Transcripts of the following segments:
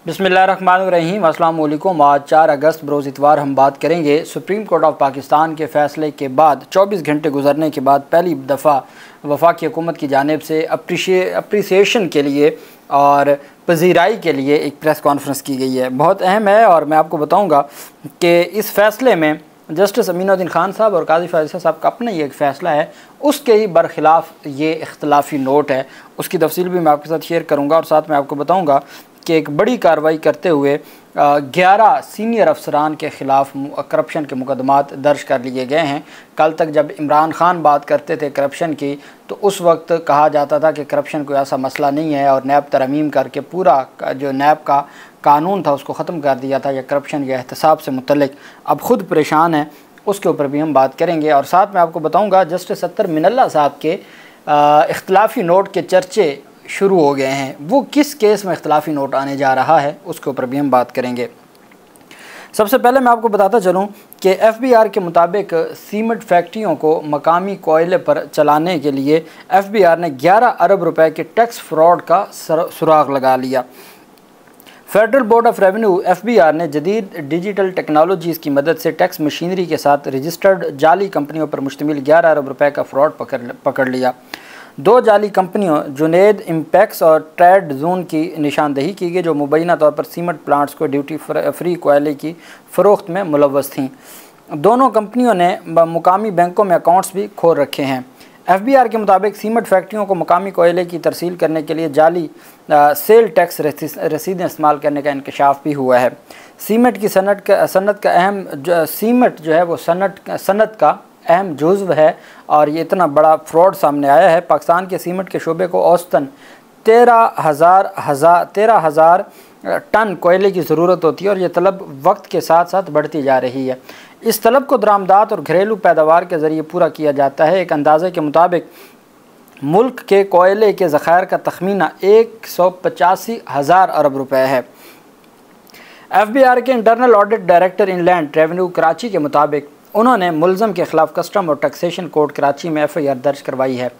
बिस्मिल्लाहिर्रहमानिर्रहीम। अस्सलाम वालेकुम। आज 4 अगस्त बरोज़ इतवार हम बात करेंगे सुप्रीम कोर्ट ऑफ पाकिस्तान के फ़ैसले के बाद 24 घंटे गुजरने के बाद पहली दफ़ा वफाकी हुकूमत की जानिब से अप्रिसिएशन के लिए और पजीराई के लिए एक प्रेस कॉन्फ्रेंस की गई है। बहुत अहम है और मैं आपको बताऊँगा कि इस फ़ैसले में जस्टिस अमीनुद्दीन खान साहब और काजी फायज़ साहब का अपना ये एक फ़ैसला है, उसके ही बरखिलाफ़ ये इख्तलाफी नोट है। उसकी तफसील भी मैं आपके साथ शेयर करूँगा और साथ में आपको बताऊँगा कि एक बड़ी कार्रवाई करते हुए 11 सीनियर अफसरान के ख़िलाफ़ करप्शन के मुकदमात दर्ज कर लिए गए हैं। कल तक जब इमरान खान बात करते थे करप्शन की, तो उस वक्त कहा जाता था कि करप्शन कोई ऐसा मसला नहीं है और नैब तरमीम करके पूरा जो नैब का कानून था उसको ख़त्म कर दिया था या करप्शन या एहतसाब से मुतल्लिक अब ख़ुद परेशान है। उसके ऊपर भी हम बात करेंगे और साथ में आपको बताऊँगा जस्टिस अत्तर मिनल्ला साहब के इख्तलाफी नोट के चर्चे शुरू हो गए हैं। वो किस केस में इख्तलाफी नोट आने जा रहा है उसके ऊपर भी हम बात करेंगे। सबसे पहले मैं आपको बताता चलूँ कि FBR के मुताबिक सीमेंट फैक्ट्रियों को मकामी कोयले पर चलाने के लिए FBR ने 11 अरब रुपए के टैक्स फ्रॉड का सुराग लगा लिया। Federal board of revenue FBR ने जदीद डिजिटल टेक्नोलॉजीज़ की मदद से टैक्स मशीनरी के साथ रजिस्टर्ड जाली कंपनियों पर मुश्तमिल 11 अरब रुपए का फ्रॉड पकड़ लिया। 2 जाली कंपनियों जुनेद इम्पैक्स और ट्रेड जोन की निशानदही की गई, जो मुबैना तौर पर सीमेंट प्लांट्स को ड्यूटी फ्री कोयले की फ़रोख्त में मुलव्वस थीं। दोनों कंपनियों ने मुकामी बैंकों में अकाउंट्स भी खोल रखे हैं। FBR के मुताबिक सीमेंट फैक्ट्रियों को मुकामी कोयले की तरसील करने के लिए जाली सेल टैक्स रसीदें इस्तेमाल करने का इंकशाफ भी हुआ है। सीमेंट की सनत का अहम सीमेंट जो है वो सनत का अहम जुज़्व है और ये इतना बड़ा फ्रॉड सामने आया है। पाकिस्तान के सीमेंट के शोबे को औसतन 13,000 टन कोयले की ज़रूरत होती है और ये तलब वक्त के साथ साथ बढ़ती जा रही है। इस तलब को दरामदात और घरेलू पैदावार के ज़रिए पूरा किया जाता है। एक अंदाज़े के मुताबिक मुल्क के कोयले के ज़खायर का तखमीना 185,000 अरब रुपए है। FBR के internal audit director inland revenue Karachi के मुताबिक उन्होंने मुलज़म के ख़िलाफ़ कस्टम और टैक्सेशन कोर्ट कराची में FIR दर्ज करवाई है।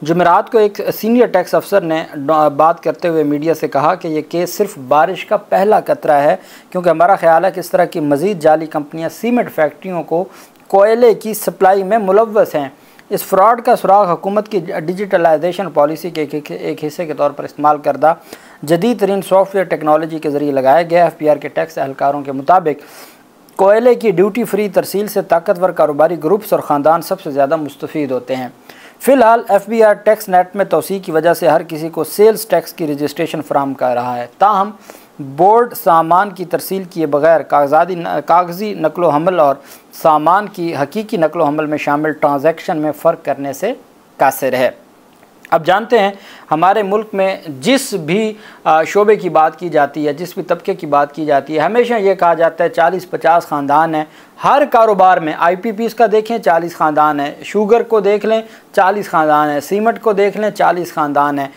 जुमेरात को एक सीनियर टैक्स अफसर ने बात करते हुए मीडिया से कहा कि यह केस सिर्फ बारिश का पहला कतरा है, क्योंकि हमारा ख्याल है कि इस तरह की मज़ीद जाली कंपनियां सीमेंट फैक्ट्रियों को कोयले की सप्लाई में मुलव्वस हैं। इस फ्रॉड का सुराग हुकूमत की डिजिटलाइजेशन पॉलिसी के एक हिस्से के तौर पर इस्तेमाल करदा जदीद तरीन सॉफ्टवेयर टेक्नोलॉजी के ज़रिए लगाया गया। FBR के टैक्स एहलकारों के मुताबिक कोयले की ड्यूटी फ्री तरसील से ताकतवर कारोबारी ग्रुप्स और ख़ानदान सबसे ज़्यादा मुस्तफ़ीद होते हैं। फ़िलहाल FBR टैक्स नेट में तोसी की वजह से हर किसी को सेल्स टैक्स की रजिस्ट्रेशन फराहम कर रहा है। ताहम बोर्ड सामान की तरसील किए बगैर कागज़ी नकलो हमल और सामान की हकीकी नकलो हमल में शामिल ट्रांजैक्शन में फ़र्क करने से कासिर है। अब जानते हैं हमारे मुल्क में जिस भी शोबे की बात की जाती है, जिस भी तबके की बात की जाती है, हमेशा ये कहा जाता है 40-50 ख़ानदान हैं हर कारोबार में। IPPs का देखें 40 ख़ानदान है, शुगर को देख लें 40 ख़ानदान है, सीमेंट को देख लें 40 ख़ानदान है।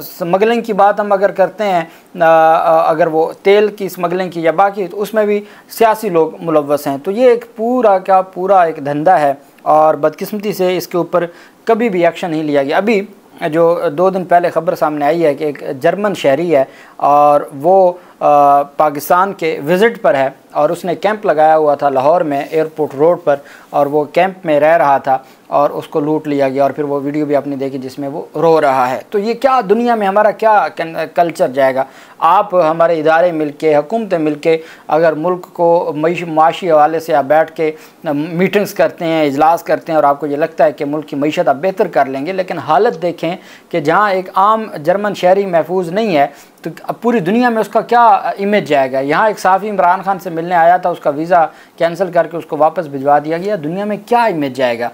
स्मगलिंग की बात हम अगर करते हैं, अगर वो तेल की स्मगलिंग की या बाकी, तो उसमें भी सियासी लोग मुलव्वस हैं। तो ये एक पूरा का पूरा एक धंधा है और बदकिस्मती से इसके ऊपर कभी भी एक्शन नहीं लिया गया। अभी जो 2 दिन पहले ख़बर सामने आई है कि एक जर्मन शहरी है और वो पाकिस्तान के विज़िट पर है और उसने कैंप लगाया हुआ था लाहौर में एयरपोर्ट रोड पर, और वो कैंप में रह रहा था और उसको लूट लिया गया। और फिर वो वीडियो भी आपने देखी जिसमें वो रो रहा है। तो ये क्या दुनिया में हमारा क्या कल्चर जाएगा? आप हमारे इदारे मिलके, हुकूमतें मिलके अगर मुल्क को माशी हवाले से आप बैठ के मीटिंग्स करते हैं, इजलास करते हैं और आपको ये लगता है कि मुल्क की मईशत आप बेहतर कर लेंगे, लेकिन हालत देखें कि जहाँ एक आम जर्मन शहरी महफूज नहीं है तो अब पूरी दुनिया में उसका क्या इमेज जाएगा। यहाँ एक सहाफ़ी इमरान खान से मिलने आया था, उसका वीज़ा कैंसिल करके उसको वापस भिजवा दिया गया। दुनिया में क्या इमेज जाएगा?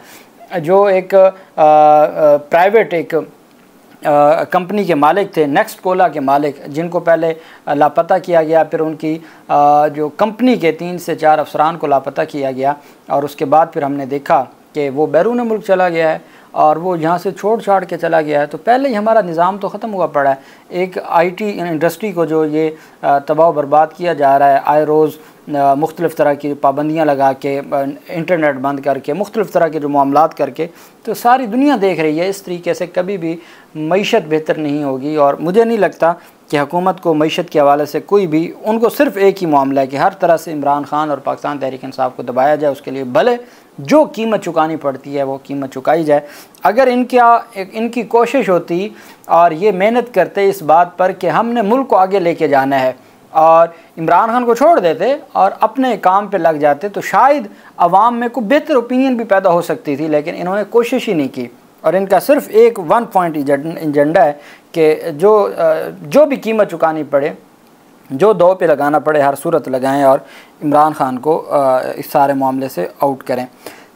जो एक प्राइवेट एक कंपनी के मालिक थे, नेक्स्ट कोला के मालिक, जिनको पहले लापता किया गया, फिर उनकी जो कंपनी के 3 से 4 अफसरान को लापता किया गया और उसके बाद फिर हमने देखा कि वो बैरून मुल्क चला गया है और वो यहाँ से छोड़ छाड़ के चला गया है। तो पहले ही हमारा निज़ाम तो ख़त्म हुआ पड़ा है। एक IT इंडस्ट्री को जो ये तबाह बर्बाद किया जा रहा है, आए रोज़ मुख्तलिफ़ तरह की पाबंदियाँ लगा के, इंटरनेट बंद करके, मुख्तलिफ़ तरह के जो मामलात करके, तो सारी दुनिया देख रही है इस तरीके से कभी भी मईशत बेहतर नहीं होगी। और मुझे नहीं लगता कि हुकूमत को मईशत के हवाले से कोई भी, उनको सिर्फ़ एक ही मामला है कि हर तरह से इमरान खान और पाकिस्तान तहरीक इंसाफ को दबाया जाए, उसके लिए भले जो कीमत चुकानी पड़ती है वो कीमत चुकाई जाए। अगर इनकी कोशिश होती और ये मेहनत करते इस बात पर कि हमने मुल्क को आगे लेके जाना है और इमरान खान को छोड़ देते और अपने काम पे लग जाते, तो शायद अवाम में कोई बेहतर ओपिनियन भी पैदा हो सकती थी। लेकिन इन्होंने कोशिश ही नहीं की और इनका सिर्फ एक 1 पॉइंट एजेंडा है कि जो भी कीमत चुकानी पड़े, जो दो पे लगाना पड़े, हर सूरत लगाएं और इमरान खान को इस सारे मामले से आउट करें।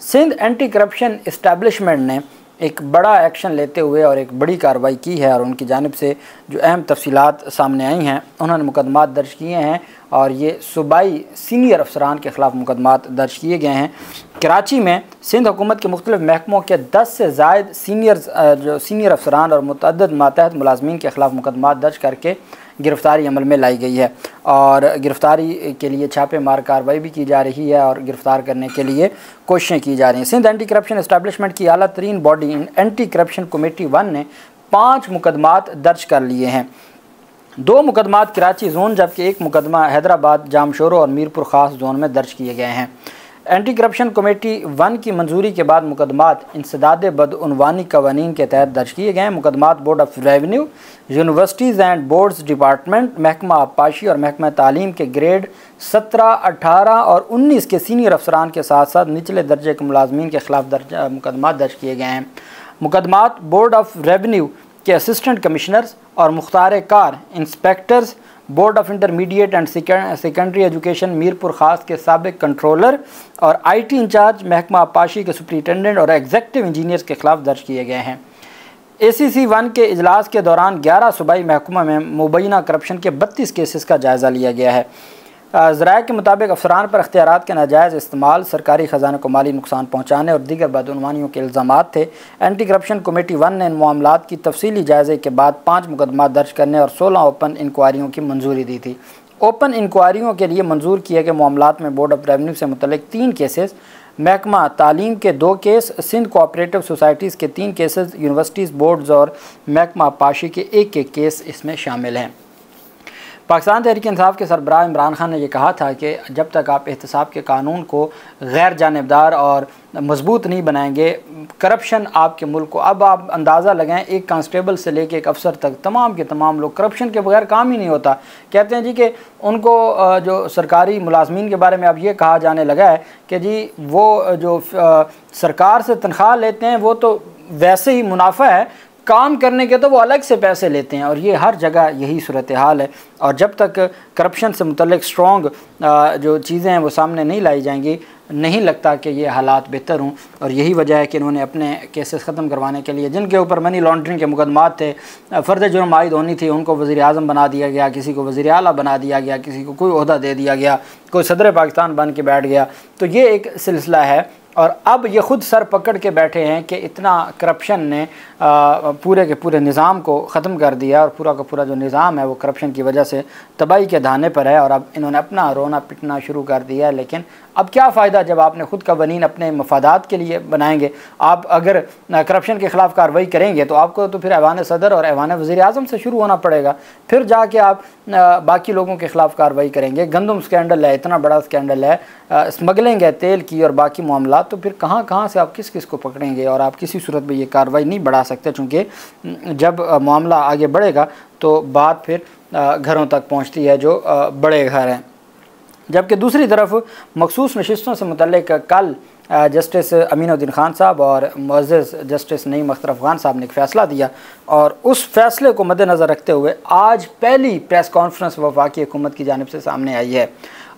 सिंध एंटी करप्शन इस्टेब्लिशमेंट ने एक बड़ा एक्शन लेते हुए और एक बड़ी कार्रवाई की है और उनकी जानिब से जो अहम तफसीलात सामने आई हैं, उन्होंने मुकदमात दर्ज किए हैं और ये सूबाई सीनियर अफसरान के ख़िलाफ़ मुकदमात दर्ज किए गए हैं। कराची में सिंध हुकूमत के मुख्तलिफ़ महकमों के 10 से ज़ायद सीनियर अफसरान और मुतअद्दिद मातहत मुलाज़मीन के ख़िलाफ़ मुकदमात दर्ज करके गिरफ़्तारी अमल में लाई गई है और गिरफ़्तारी के लिए छापे मार कार्रवाई भी की जा रही है और गिरफ़्तार करने के लिए कोशिशें की जा रही हैं। सिंध एंटी करप्शन इस्टेब्लिशमेंट की आला तरीन बॉडी एंटी करप्शन कमेटी 1 ने 5 मुकदमात दर्ज कर लिए हैं। 2 मुकदमात कराची जोन जबकि 1 मुकदमा हैदराबाद, जामशोरो और मीरपुर ख़ास जोन में दर्ज किए गए हैं। एंटी करप्शन कमेटी 1 की मंजूरी के बाद मुकदमात इंसदाद बदउनवानी कवानीन के तहत दर्ज किए गए हैं। मुकदमात board of revenue, universities and boards department, महकमा आबपाशी और महकमा तालीम के ग्रेड 17, 18 और 19 के सीनियर अफसरान के साथ साथ निचले दर्जे के मुलाजमीन के ख़िलाफ़ मुकदमात दर्ज किए गए हैं। मुकदमात बोर्ड ऑफ रेवेन्यू के असिस्टेंट कमिश्नर्स और Mukhtar car inspectors, board of intermediate and secondary education Mirpur ख़ास के साबिक कंट्रोलर और IT इंचार्ज, महकमा आबपाशी के सुपरिटेंडेंट और एग्जेक्टिव इंजीनियर्स के ख़िलाफ़ दर्ज किए गए हैं। ACC 1 के इजलास के दौरान 11 सूबाई महकमा में मुबैना करप्शन के 32 केसेस का जायज़ा लिया गया है। ज़राए के मुताबिक अफसरान पर अख्तियारात के नाजायज़ इस्तेमाल, सरकारी ख़जाने को माली नुकसान पहुँचाने और दीगर बदउनवानियों के इल्ज़ामात थे। एंटी करप्शन कमेटी 1 ने इन मामलात की तफसीली जायज़े के बाद 5 मुकदमा दर्ज करने और 16 ओपन इंक्वायरियों की मंजूरी दी थी। ओपन इंक्वायरियों के लिए मंजूर किए गए मामलात में बोर्ड ऑफ रेवेन्यू से मुतल्लिक 3 केसेस, महकमा तालीम के 2 केस, सिंध कोऑपरेटिव सोसाइटीज़ के 3 केसेस, यूनिवर्सिटीज़, बोर्ड्स और महकमा आबपाशी के एक केस इसमें शामिल हैं। पाकिस्तान तहरीक इंसाफ के सरबराह इमरान खान ने यह कहा था कि जब तक आप एहतसाब के कानून को गैर जानिबदार और मजबूत नहीं बनाएंगे, करप्शन आपके मुल्क को, अब आप अंदाज़ा लगाएं, एक कांस्टेबल से लेके एक अफसर तक तमाम के तमाम लोग करप्शन के बगैर काम ही नहीं होता। कहते हैं जी कि उनको जो सरकारी मुलाजमीन के बारे में अब ये कहा जाने लगा है कि जी वो जो सरकार से तनख्वाह लेते हैं वो तो वैसे ही मुनाफा है, काम करने के तो वो अलग से पैसे लेते हैं और ये हर जगह यही सूरत हाल है। और जब तक करप्शन से मुतल्लिक स्ट्रॉन्ग जो चीज़ें हैं वो सामने नहीं लाई जाएंगी, नहीं लगता कि ये हालात बेहतर हों। और यही वजह है कि इन्होंने अपने केसेस ख़त्म करवाने के लिए, जिनके ऊपर मनी लॉन्ड्रिंग के मुकदमात थे, फ़र्द जुर्म आयद होनी थी, उनको वज़ीर आज़म बना दिया गया, किसी को वज़ीर आला बना दिया गया, किसी को कोई ओहदा दे दिया गया, कोई सदर पाकिस्तान बन के बैठ गया। तो ये एक सिलसिला है और अब ये ख़ुद सर पकड़ के बैठे हैं कि इतना करप्शन ने पूरे के पूरे निज़ाम को ख़त्म कर दिया और पूरा का पूरा जो निज़ाम है वो करप्शन की वजह से तबाही के धाने पर है और अब इन्होंने अपना रोना पिटना शुरू कर दिया है। लेकिन अब क्या फ़ायदा जब आपने ख़ुद कवानीन अपने मफादात के लिए बनाएंगे। आप अगर करप्शन के ख़िलाफ़ कार्रवाई करेंगे तो आपको तो फिर ऐवान सदर और ऐवान वज़ीर आज़म से शुरू होना पड़ेगा, फिर जाके आप बाकी लोगों के ख़िलाफ़ कार्रवाई करेंगे। गंदम स्कैंडल है, इतना बड़ा स्कैंडल है, स्मगलिंग है तेल की और बाकी मामला, तो फिर कहाँ से आप किस किस को पकड़ेंगे। और आप किसी सूरत में ये कार्रवाई नहीं बढ़ा सकते, चूँकि जब मामला आगे बढ़ेगा तो बात फिर घरों तक पहुँचती है जो बड़े घर हैं। जबकि दूसरी तरफ मखसूस नशिस्तों से मुतल्लिक कल जस्टिस अमीनुद्दीन खान साहब और मुअज़्ज़ज़ जस्टिस नईम अख्तर अफ़गान साहब ने एक फ़ैसला दिया और उस फैसले को मद्देनज़र रखते हुए आज पहली प्रेस कॉन्फ्रेंस वफाकी हुकूमत की जानिब से सामने आई है।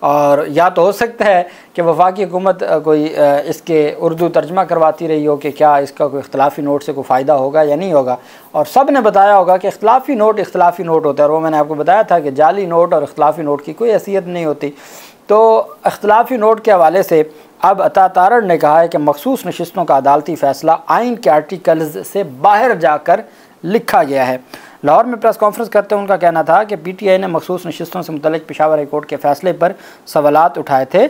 और या तो हो सकता है कि वफाकी हुकूमत कोई इसके उर्दू तर्जमा करवाती रही हो कि क्या इसका कोई इख्तलाफी नोट से कोई फ़ायदा होगा या नहीं होगा, और सब ने बताया होगा कि इख्तलाफी नोट होता है। और वो मैंने आपको बताया था कि जाली नोट और इख्तलाफी नोट की कोई हैसियत नहीं होती। तो इख्तलाफी नोट के हवाले से अब अता तारड़ ने कहा है कि मखसूस नशिस्तों का अदालती फ़ैसला आइन के आर्टिकल्स से बाहर जाकर लिखा गया है। लाहौर में प्रेस कॉन्फ्रेंस करते हुए उनका कहना था कि PTI ने मखसूस नशिस्तों से मुतल्लिक पेशावर हाई कोर्ट के फैसले पर सवालात उठाए थे।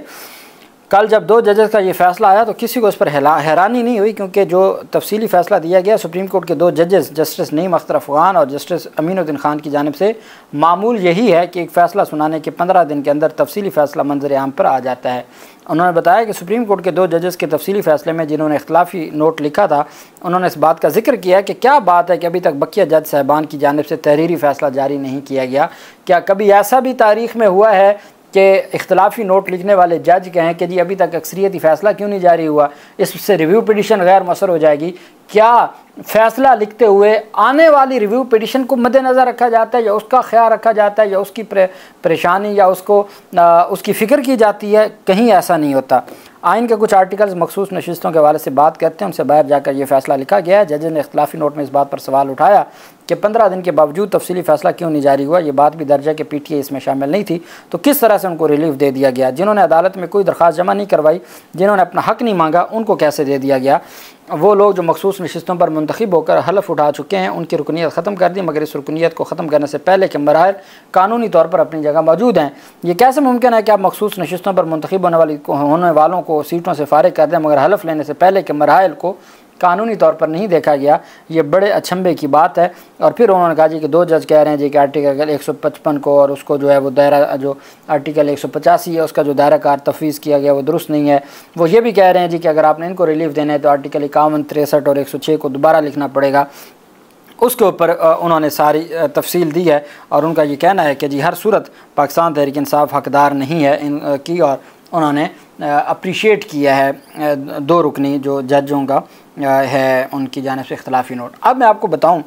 कल जब 2 जजेस का ये फ़ैसला आया तो किसी को इस पर हैरानी नहीं हुई, क्योंकि जो तफसीली फ़ैसला दिया गया सुप्रीम कोर्ट के 2 जजेस जस्टिस नईम अख्तर अफ़गान और जस्टिस अमीनुद्दीन खान की जानिब से मामूल यही है कि एक फ़ैसला सुनाने के 15 दिन के अंदर तफसीली फ़ैसला मंजर आम पर आ जाता है। उन्होंने बताया कि सुप्रीम कोर्ट के 2 जजेस के तफसीली फ़ैसले में जिन्होंने इख्तलाफी नोट लिखा था, उन्होंने इस बात का जिक्र किया कि क्या बात है कि अभी तक बकिया जज साहबान की जानिब से तहरीरी फ़ैसला जारी नहीं किया गया। क्या कभी ऐसा भी तारीख़ में हुआ है कि इख्तलाफी नोट लिखने वाले जज कहें कि जी अभी तक अक्सरियती फ़ैसला क्यों नहीं जारी हुआ, इससे रिव्यू पिटिशन गैर मसर हो जाएगी? क्या फ़ैसला लिखते हुए आने वाली रिव्यू पिटिशन को मद्देनज़र रखा जाता है, या उसका ख्याल रखा जाता है, या उसकी परेशानी या उसकी फ़िक्र की जाती है? कहीं ऐसा नहीं होता। आइन के कुछ आर्टिकल्स मखसूस नशिस्तों के हवाले से बात करते हैं, उनसे बाहर जाकर ये फ़ैसला लिखा गया है। जज ने इख्तलाफी नोट में इस बात पर सवाल उठाया कि 15 दिन के बावजूद तफसीली फ़ैसला क्यों नहीं जारी हुआ। ये बात भी दर्ज है कि PTI इसमें शामिल नहीं थी, तो किस तरह से उनको रिलीफ दे दिया गया? जिन्होंने अदालत में कोई दरख्वास्त जमा नहीं करवाई, जिन्होंने अपना हक़ नहीं मांगा, उनको कैसे दे दिया गया? वो लोग जो मखसूस नशिस्तों पर मुंतखब होकर हलफ उठा चुके हैं, उनकी रुकनीत ख़त्म कर दी, मगर इस रुकनीत को ख़त्म करने से पहले के मराहल कानूनी तौर पर अपनी जगह मौजूद हैं। ये कैसे मुमकिन है कि आप मखसूस नशिस्तों पर मुंतखब होने वालों को सीटों से फारिग कर दें, मगर हलफ लेने से पहले के मराहल को कानूनी तौर पर नहीं देखा गया? ये बड़े अचंभे की बात है। और फिर उन्होंने कहा जी कि 2 जज कह रहे हैं जी कि आर्टिकल 155 को और उसको जो है वो दायरा, जो आर्टिकल 185 है उसका जो दायरा कार तफवीज़ किया गया वो दुरुस्त नहीं है। वो ये भी कह रहे हैं जी कि अगर आपने इनको रिलीफ देना है तो आर्टिकल 51, 63 और 106 को दोबारा लिखना पड़ेगा। उसके ऊपर उन्होंने सारी तफसील दी है और उनका ये कहना है कि जी हर सूरत पाकिस्तान तहरीक इंसाफ हकदार नहीं है इनकी, और उन्होंने अप्रीशिएट किया है 2 रुकनी जो जजों का है उनकी जानिब से इख्तलाफी नोट। अब मैं आपको बताऊं,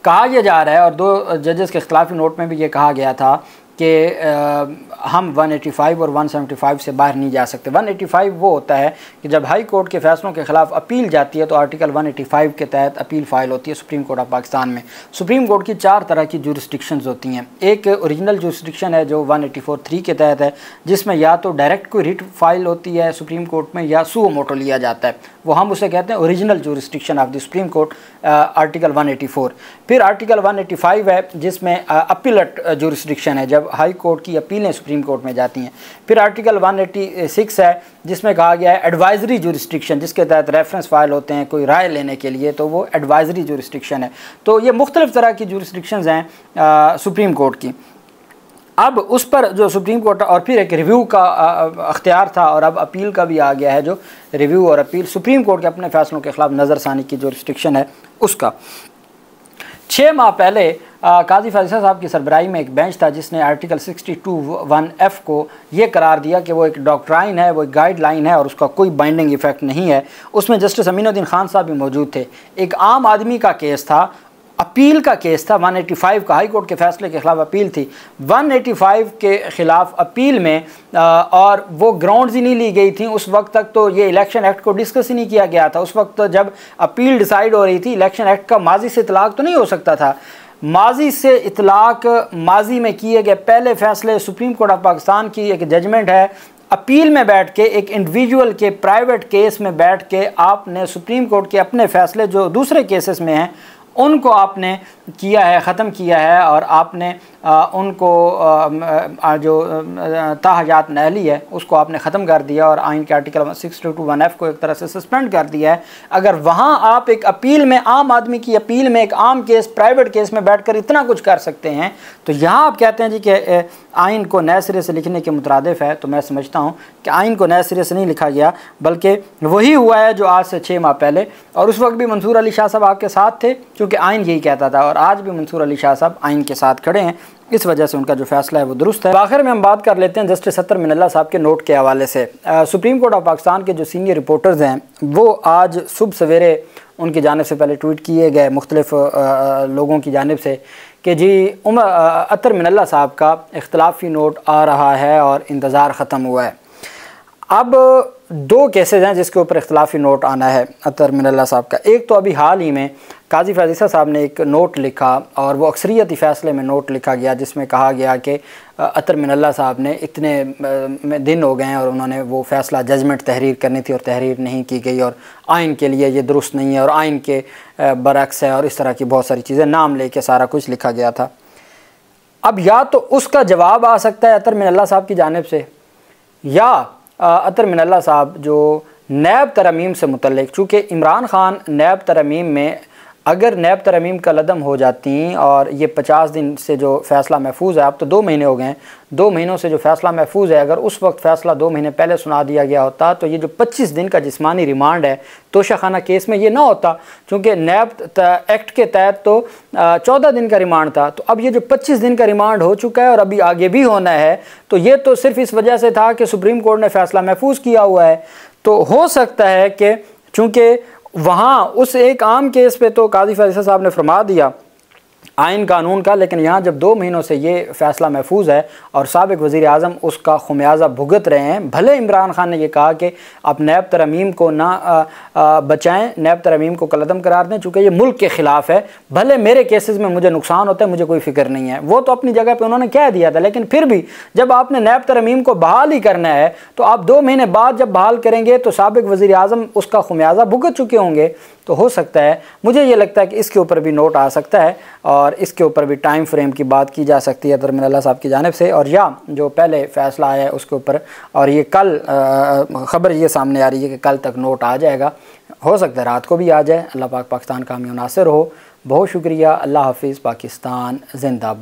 कहा यह जा रहा है और 2 जजेस के इख्तलाफी नोट में भी ये कहा गया था कि हम 185 और 175 से बाहर नहीं जा सकते। 185 वो होता है कि जब हाई कोर्ट के फ़ैसलों के ख़िलाफ़ अपील जाती है तो आर्टिकल 185 के तहत अपील फ़ाइल होती है सुप्रीम कोर्ट ऑफ पाकिस्तान में। सुप्रीम कोर्ट की 4 तरह की जुरिस्डिक्शंस होती हैं। एक ओरिजिनल जुरिस्डिक्शन है जो 184(3) के तहत है, जिसमें या तो डायरेक्ट कोई रिट फाइल होती है सुप्रीम कोर्ट में या सुओ मोटो लिया जाता है, वो हम उसे कहते हैं original jurisdiction of the supreme court, article 184। फिर आर्टिकल 185 है जिसमें अपीलेट जुरिस्डिक्शन है, जब हाई कोर्ट की अपीलें सुप्रीम कोर्ट में जाती हैं। फिर आर्टिकल 186 है जिसमें कहा गया है एडवाइजरी जुरिस्डिक्शन, जिसके तहत रेफरेंस फाइल होते हैं कोई राय लेने के लिए, तो वो एडवाइजरी जुरिस्डिक्शन है। तो ये मुख्तलिफ तरह की जुरिस्डिक्शंस हैं सुप्रीम कोर्ट की। अब उस पर जो सुप्रीम कोर्ट, और फिर एक रिव्यू का अख्तियार था और अब अपील का भी आ गया है, जो रिव्यू और अपील सुप्रीम कोर्ट के अपने फैसलों के ख़िलाफ़ नज़रसानी की जुरिस्डिक्शन है उसका। 6 माह पहले काजी फैज़ल साहब की सरबराही में एक बेंच था जिसने आर्टिकल 62(1)(f) को ये करार दिया कि वो एक डॉक्ट्राइन है, वो एक गाइडलाइन है और उसका कोई बाइंडिंग इफ़ेक्ट नहीं है। उसमें जस्टिस अमीनुद्दीन खान साहब भी मौजूद थे। एक आम आदमी का केस था, अपील का केस था 185 का, हाई कोर्ट के फैसले के ख़िलाफ़ अपील थी 185 के ख़िलाफ़ अपील में, और वो ग्राउंड्स ही नहीं ली गई थी उस वक्त तक। तो ये इलेक्शन एक्ट को डिस्कस ही नहीं किया गया था उस वक्त। तो जब अपील डिसाइड हो रही थी, इलेक्शन एक्ट का माजी से इतलाक़ तो नहीं हो सकता था। माजी से इतलाक़, माजी में किए गए पहले फ़ैसले, सुप्रीम कोर्ट ऑफ पाकिस्तान की एक जजमेंट है, अपील में बैठ के एक इंडिविजुअल के प्राइवेट केस में बैठ के आपने सुप्रीम कोर्ट के अपने फ़ैसले जो दूसरे केसेस में हैं उनको आपने किया है, ख़त्म किया है, और आपने उनको जो ताहजात नहली है उसको आपने ख़त्म कर दिया और आइन के आर्टिकल 62(1)(f) को एक तरह से सस्पेंड कर दिया है। अगर वहाँ आप एक अपील में, आम आदमी की अपील में, एक आम केस, प्राइवेट केस में बैठकर इतना कुछ कर सकते हैं, तो यहाँ आप कहते हैं जी कि आइन को नए सिरे से लिखने के मुतरादिफ है। तो मैं समझता हूँ कि आइन को नए सिरे से नहीं लिखा गया, बल्कि वही हुआ है जो आज से 6 माह पहले, और उस वक्त भी मंसूर अली शाह साहब आपके साथ थे क्योंकि आइन यही कहता था, और आज भी मंसूर अली शाह साहब आइन के साथ खड़े हैं। इस वजह से उनका जो फैसला है वो दुरुस्त है। आखिर में हम बात कर लेते हैं जस्टिस अतर मिनल्ला साहब के नोट के हवाले से। सुप्रीम कोर्ट ऑफ पाकिस्तान के जो सीनियर रिपोर्टर्स हैं वो आज सुबह सवेरे उनकी जानिब से पहले ट्वीट किए गए मुख्तलिफ लोगों की जानिब से कि जी अतर मिनल्ला साहब का इख्तलाफी नोट आ रहा है और इंतज़ार ख़त्म हुआ है। अब 2 केसेस हैं जिसके ऊपर इख्तलाफी नोट आना है अतर मिनल्ला साहब का। एक तो अभी हाल ही में काजी फैज़ ईसा साहब ने एक नोट लिखा और वो अक्सरियती फ़ैसले में नोट लिखा गया जिसमें कहा गया कि अतर मिनल्ला साहब ने इतने दिन हो गए हैं और उन्होंने वो फ़ैसला जजमेंट तहरीर करनी थी और तहरीर नहीं की गई और आइन के लिए ये दुरुस्त नहीं है और आइन के बरक्स है और इस तरह की बहुत सारी चीज़ें नाम लेके सारा कुछ लिखा गया था। अब या तो उसका जवाब आ सकता है अतर मिनल्ला साहब की जानिब से, या अतर मिनल्ला साहब जो नैब तरमीम से मुतल्लिक, चूँकि इमरान ख़ान नैब तरमीम में अगर नैब तरमीम का लदम हो जाती और ये 50 दिन से जो फ़ैसला महफूज है, अब तो 2 महीने हो गए हैं, 2 महीनों से जो फ़ैसला महफूज है, अगर उस वक्त फ़ैसला 2 महीने पहले सुना दिया गया होता तो ये जो 25 दिन का जिस्मानी रिमांड है तोशाखाना केस में ये ना होता, चूँकि नैब एक्ट के तहत तो 14 दिन का रिमांड था। तो अब ये जो 25 दिन का रिमांड हो चुका है और अभी आगे भी होना है, तो ये तो सिर्फ इस वजह से था कि सुप्रीम कोर्ट ने फ़ैसला महफूज किया हुआ है। तो हो सकता है कि चूँकि वहाँ उस एक आम केस पे तो काजी फैज़ ईसा साहब ने फरमा दिया आइन कानून का, लेकिन यहाँ जब 2 महीनों से ये फ़ैसला महफूज है और साबिक़ वज़ीर आज़म उसका खुमियाजा भुगत रहे हैं, भले इमरान ख़ान ने ये कहा कि आप नैब तरमीम को ना बचाएं, नैब तरमीम को कलअदम करार दें चूँकि ये मुल्क के ख़िलाफ़ है, भले मेरे केसेस में मुझे नुकसान होता है, मुझे कोई फ़िक्र नहीं है, वो तो अपनी जगह पर उन्होंने कह दिया था। लेकिन फिर भी जब आपने नैब तरमीम को बहाल ही करना है तो आप 2 महीने बाद जब बहाल करेंगे तो साबिक़ वज़ीर आज़म उसका खुमियाजा भुगत चुके होंगे। तो हो सकता है, मुझे ये लगता है कि इसके ऊपर भी नोट आ सकता है और इसके ऊपर भी टाइम फ्रेम की बात की जा सकती है अतर मिनल्ला साहब की जानिब से, और या जो पहले फ़ैसला आया है उसके ऊपर, और ये कल ख़बर ये सामने आ रही है कि कल तक नोट आ जाएगा, हो सकता है रात को भी आ जाए। अल्लाह पाक पाकिस्तान कामयाब नासिर हो। बहुत शुक्रिया। अल्लाह हाफ़िज़। पाकिस्तान ज़िंदाबाद।